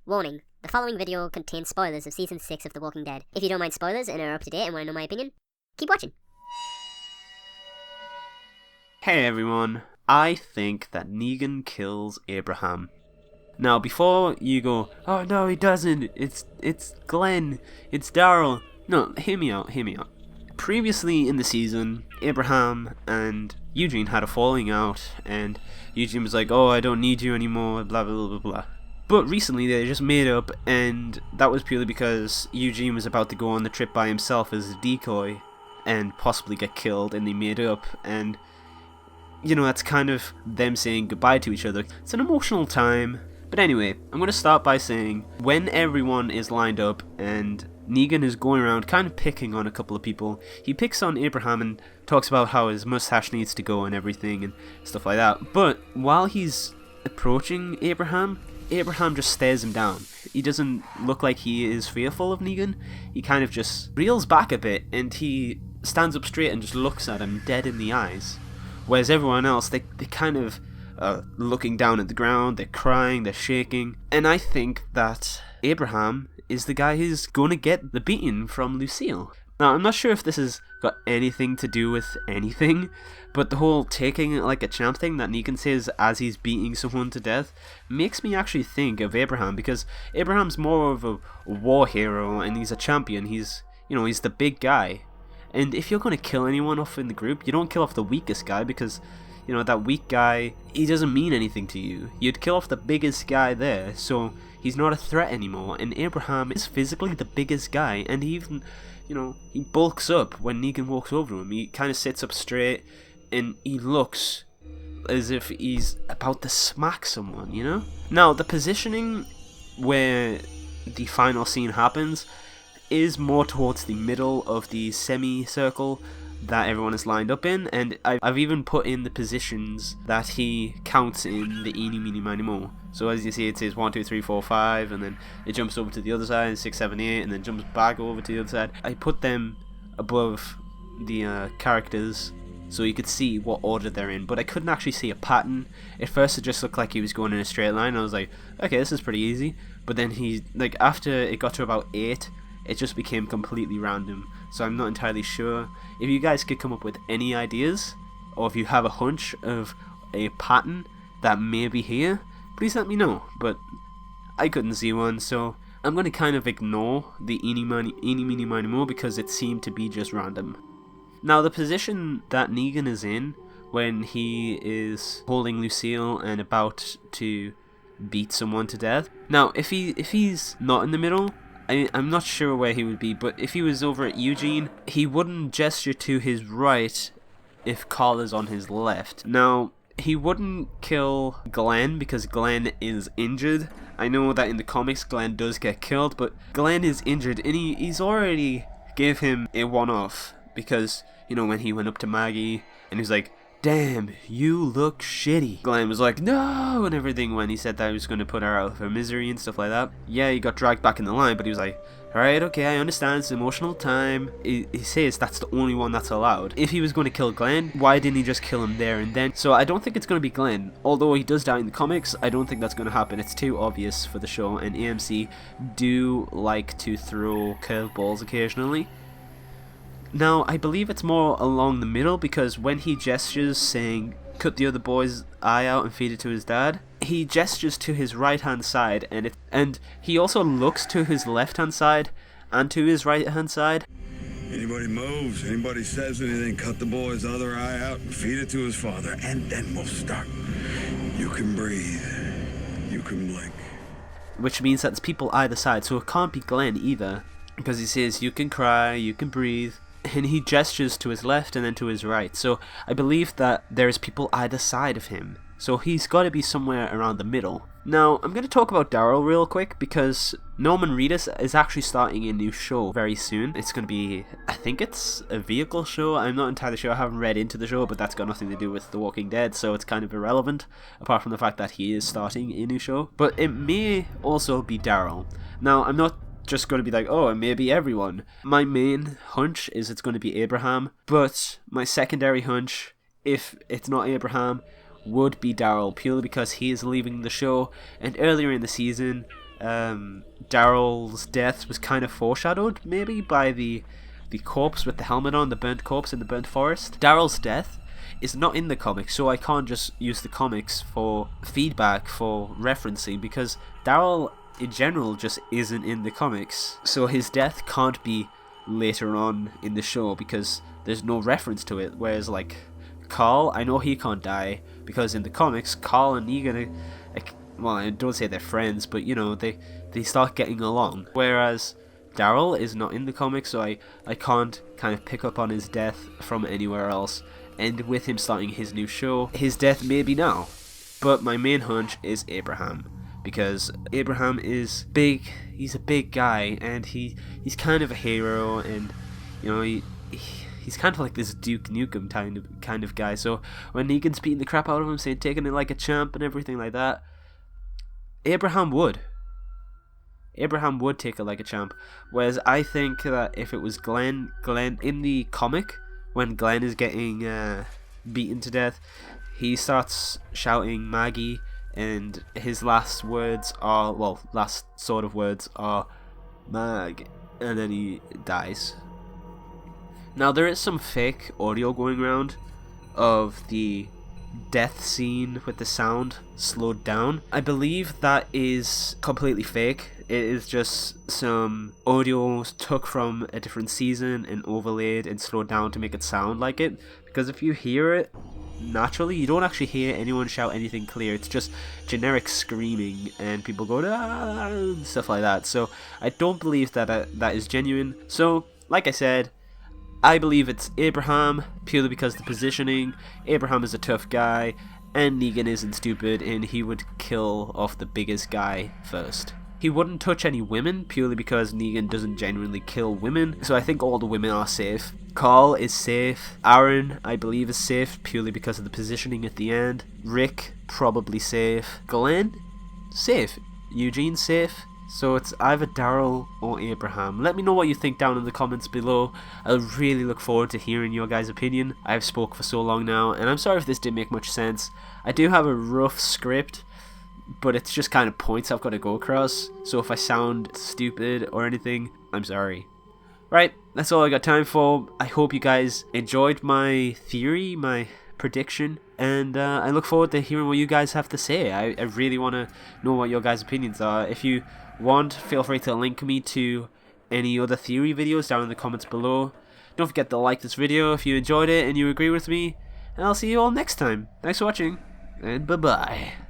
Warning, the following video contains spoilers of Season 6 of The Walking Dead. If you don't mind spoilers and are up to date and want to know my opinion, keep watching. Hey everyone, I think that Negan kills Abraham. Now before you go, oh no he doesn't, it's Glenn, it's Daryl. No, hear me out. Previously in the season, Abraham and Eugene had a falling out and Eugene was like, oh I don't need you anymore, blah blah blah blah blah. But recently they just made up, and that was purely because Eugene was about to go on the trip by himself as a decoy and possibly get killed, and they made up, and you know, that's kind of them saying goodbye to each other. It's an emotional time. But anyway, I'm going to start by saying, when everyone is lined up and Negan is going around kind of picking on a couple of people, he picks on Abraham and talks about how his mustache needs to go and everything and stuff like that. But while he's approaching Abraham just stares him down. He doesn't look like he is fearful of Negan. He kind of just reels back a bit and he stands up straight and just looks at him dead in the eyes. Whereas everyone else, they kind of looking down at the ground, they're crying, they're shaking. And I think that Abraham is the guy who's going to get the beating from Lucille. Now, I'm not sure if this has got anything to do with anything, but the whole taking it like a champ thing that Negan says as he's beating someone to death makes me actually think of Abraham, because Abraham's more of a war hero and he's a champion. He's the big guy. And if you're going to kill anyone off in the group, you don't kill off the weakest guy, because, you know, that weak guy, he doesn't mean anything to you. You'd kill off the biggest guy there, so he's not a threat anymore. And Abraham is physically the biggest guy, and he even, you know, he bulks up when Negan walks over to him. He kind of sits up straight, and he looks as if he's about to smack someone, you know? Now, the positioning where the final scene happens is more towards the middle of the semicircle that everyone is lined up in, and I've even put in the positions that he counts in the eeny, meeny, miny, mo. So as you see, it says 1, 2, 3, 4, 5, and then it jumps over to the other side, 6, 7, 8, and then jumps back over to the other side. I put them above the characters so you could see what order they're in, but I couldn't actually see a pattern. At first it just looked like he was going in a straight line, and I was like, okay, this is pretty easy. But then he, like, after it got to about 8, it just became completely random, so I'm not entirely sure. If you guys could come up with any ideas, or if you have a hunch of a pattern that may be here, please let me know, but I couldn't see one, so I'm going to kind of ignore the eeny, meeny, miny, mo, because it seemed to be just random. Now, the position that Negan is in when he is holding Lucille and about to beat someone to death. Now, if he's not in the middle, I'm not sure where he would be, but if he was over at Eugene, he wouldn't gesture to his right if Carl is on his left. Now, he wouldn't kill Glenn because Glenn is injured. I know that in the comics Glenn does get killed, but Glenn is injured and he's already gave him a one-off, because, you know, when he went up to Maggie and he was like, damn, you look shitty. Glenn was like, no, and everything, when he said that he was going to put her out of her misery and stuff like that. Yeah, he got dragged back in the line, but he was like, alright, okay, I understand, it's an emotional time. He says that's the only one that's allowed. If he was going to kill Glenn, why didn't he just kill him there and then? So I don't think it's going to be Glenn. Although he does die in the comics, I don't think that's going to happen. It's too obvious for the show, and AMC do like to throw curveballs occasionally. Now, I believe it's more along the middle, because when he gestures saying, cut the other boy's eye out and feed it to his dad, he gestures to his right hand side, and he also looks to his left hand side and to his right hand side. Anybody moves, anybody says anything, cut the boy's other eye out and feed it to his father, and then we'll start. You can breathe. You can blink. Which means that there's people either side, so it can't be Glenn either, because he says, you can cry, you can breathe. And he gestures to his left and then to his right. So I believe that there's people either side of him. So he's got to be somewhere around the middle. Now, I'm going to talk about Daryl real quick, because Norman Reedus is actually starting a new show very soon. It's going to be, I think it's a vehicle show. I'm not entirely sure. I haven't read into the show, but that's got nothing to do with The Walking Dead, so it's kind of irrelevant, apart from the fact that he is starting a new show. But it may also be Daryl. Now, I'm not just going to be like, oh, it may be everyone. My main hunch is it's going to be Abraham, but my secondary hunch, if it's not Abraham, would be Daryl, purely because he is leaving the show, and earlier in the season, Daryl's death was kind of foreshadowed, maybe, by the corpse with the helmet on, the burnt corpse in the burnt forest. Daryl's death is not in the comics, so I can't just use the comics for feedback, for referencing, because Daryl in general just isn't in the comics. So his death can't be later on in the show because there's no reference to it. Whereas like Carl, I know he can't die because in the comics, Carl and Negan, well, I don't say they're friends, but you know, they start getting along. Whereas Daryl is not in the comics, so I can't kind of pick up on his death from anywhere else. And with him starting his new show, his death may be now. But my main hunch is Abraham, because Abraham is big. He's a big guy, and he's kind of a hero, and you know he's kind of like this Duke Nukem kind of guy. So when Negan's beating the crap out of him, saying taking it like a champ and everything like that, Abraham would take it like a champ. Whereas I think that if it was Glenn in the comic, when Glenn is getting beaten to death, he starts shouting Maggie, and his last sort of words are Mag, and then he dies. Now there is some fake audio going around of the death scene with the sound slowed down. I believe that is completely fake. It is just some audio took from a different season and overlaid and slowed down to make it sound like it. Because if you hear it naturally, you don't actually hear anyone shout anything clear. It's just generic screaming and people go ah, and stuff like that. So I don't believe that that is genuine. So like I said, I believe it's Abraham purely because of the positioning. Abraham is a tough guy and Negan isn't stupid, and he would kill off the biggest guy first. He wouldn't touch any women purely because Negan doesn't genuinely kill women, so I think all the women are safe. Carl is safe. Aaron, I believe, is safe purely because of the positioning at the end. Rick, probably safe. Glenn, safe. Eugene, safe. So it's either Daryl or Abraham. Let me know what you think down in the comments below. I really look forward to hearing your guys' opinion. I've spoke for so long now, and I'm sorry if this didn't make much sense. I do have a rough script, but it's just kind of points I've got to go across. So if I sound stupid or anything, I'm sorry. Right, that's all I got time for. I hope you guys enjoyed my theory, my prediction, and I look forward to hearing what you guys have to say. I really want to know what your guys' opinions are. If you want, feel free to link me to any other theory videos down in the comments below. Don't forget to like this video if you enjoyed it and you agree with me, and I'll see you all next time. Thanks for watching, and bye-bye.